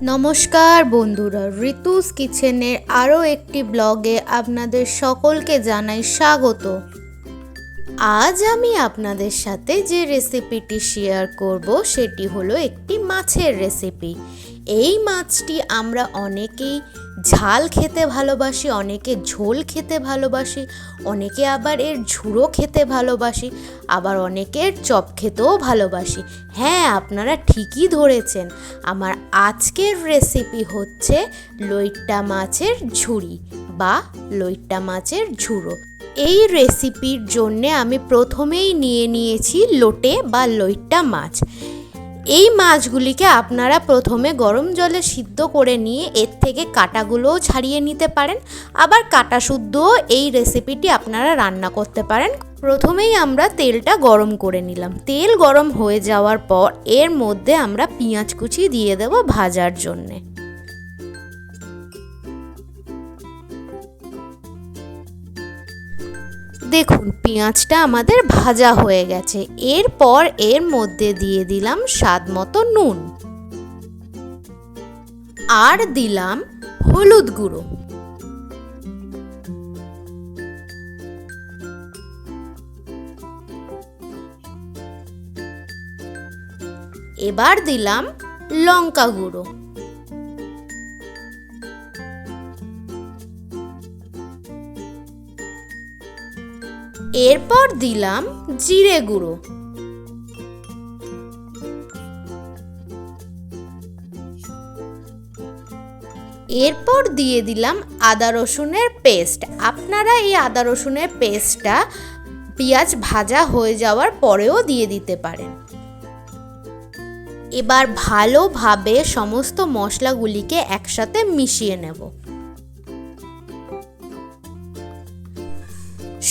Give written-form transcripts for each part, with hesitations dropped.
নমস্কার বন্ধুরা, ঋতুস কিচেনের আরও একটি ব্লগে আপনাদের সকলকে জানাই স্বাগত। আজ আমি আপনাদের সাথে যে রেসিপিটি শেয়ার করব সেটি হলো একটি মাছের রেসিপি। এই মাছটি আমরা অনেকেই ঝাল খেতে ভালোবাসি, অনেকে ঝোল খেতে ভালোবাসি, অনেকে আবার এর ঝুড়ো খেতে ভালোবাসি, আবার অনেকের চপ খেতেও ভালোবাসি। হ্যাঁ, আপনারা ঠিকই ধরেছেন, আমার আজকের রেসিপি হচ্ছে লইট্টা মাছের ঝুড়ি বা লইট্টা মাছের ঝুড়ো। এই রেসিপির জন্যে আমি প্রথমেই নিয়ে নিয়েছি লোটে বা লইট্টা মাছ। এই মাছগুলিকে আপনারা প্রথমে গরম জলে সিদ্ধ করে নিয়ে এর থেকে কাঁটাগুলোও ছাড়িয়ে নিতে পারেন, আবার কাঁটা শুদ্ধও এই রেসিপিটি আপনারা রান্না করতে পারেন। প্রথমেই আমরা তেলটা গরম করে নিলাম। তেল গরম হয়ে যাওয়ার পর এর মধ্যে আমরা পেঁয়াজ কুচি দিয়ে দেব ভাজার জন্যে। দেখুন, পেঁয়াজটা আমাদের ভাজা হয়ে গেছে। এরপর এর মধ্যে দিয়ে দিলাম স্বাদ মতো নুন আর দিলাম হলুদ গুঁড়ো। এবার দিলাম লঙ্কা গুঁড়ো। এরপর দিলাম জিরে গুঁড়ো। এরপর দিয়ে দিলাম আদা রসুনের পেস্ট। আপনারা এই আদা রসুনের পেস্টটা পেঁয়াজ ভাজা হয়ে যাওয়ার পরেও দিয়ে দিতে পারেন। এবার ভালোভাবে সমস্ত মশলাগুলিকে একসাথে মিশিয়ে নেব।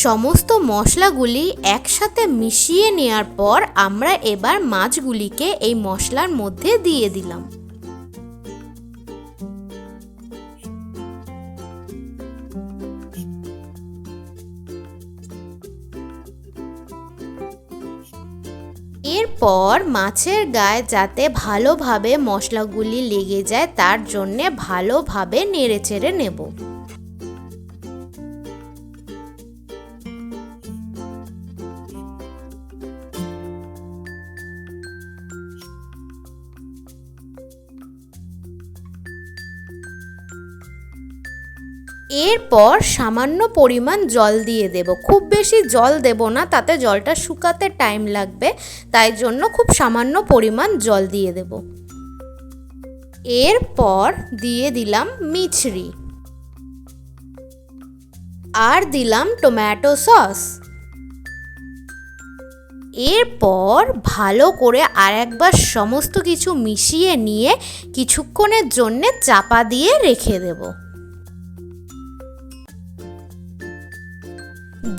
সমস্ত মশলাগুলি একসাথে মিশিয়ে নেওয়ার পর আমরা এবার মাছগুলিকে এই মশলার মধ্যে দিয়ে দিলাম। এরপর মাছের গায়ে যাতে ভালোভাবে মশলাগুলি লেগে যায় তার জন্যে ভালোভাবে নেড়েচেড়ে নেব। এরপর সামান্য পরিমাণ জল দিয়ে দেব। খুব বেশি জল দেব না, তাতে জলটা শুকাতে টাইম লাগবে, তাই জন্য খুব সামান্য পরিমাণ জল দিয়ে দেব। এরপর দিয়ে দিলাম মিছরি আর দিলাম টমেটো সস। এরপর ভালো করে আরেকবার সমস্ত কিছু মিশিয়ে নিয়ে কিছুক্ষণের জন্য চাপা দিয়ে রেখে দেব।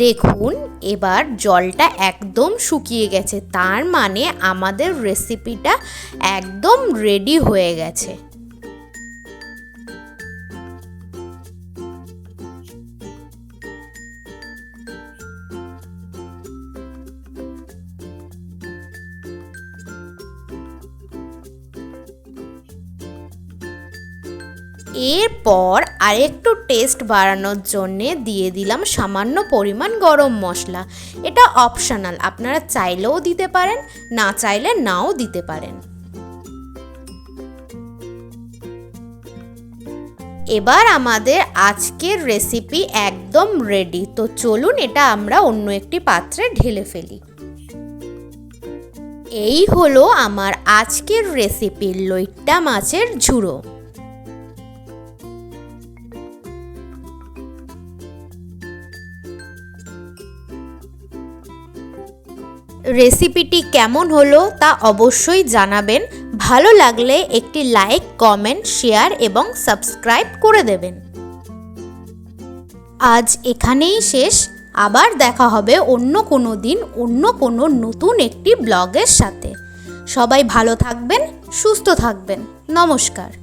দেখুন, এবার জলটা একদম শুকিয়ে গেছে, তার মানে আমাদের রেসিপিটা একদম রেডি হয়ে গেছে। এরপর আরেকটু টেস্ট বাড়ানোর জন্যে দিয়ে দিলাম সামান্য পরিমাণ গরম মশলা। এটা অপশনাল, আপনারা চাইলেও দিতে পারেন, না চাইলে নাও দিতে পারেন। এবার আমাদের আজকের রেসিপি একদম রেডি। তো চলুন এটা আমরা অন্য একটি পাত্রে ঢেলে ফেলি। এই হলো আমার আজকের রেসিপি লইট্টা মাছের ঝুড়ো। রেসিপিটি কেমন হলো তা অবশ্যই জানাবেন। ভালো লাগলে একটি লাইক, কমেন্ট, শেয়ার এবং সাবস্ক্রাইব করে দেবেন। আজ এখানেই শেষ। আবার দেখা হবে অন্য কোনো দিন অন্য কোনো নতুন একটি ব্লগের সাথে। সবাই ভালো থাকবেন, সুস্থ থাকবেন। নমস্কার।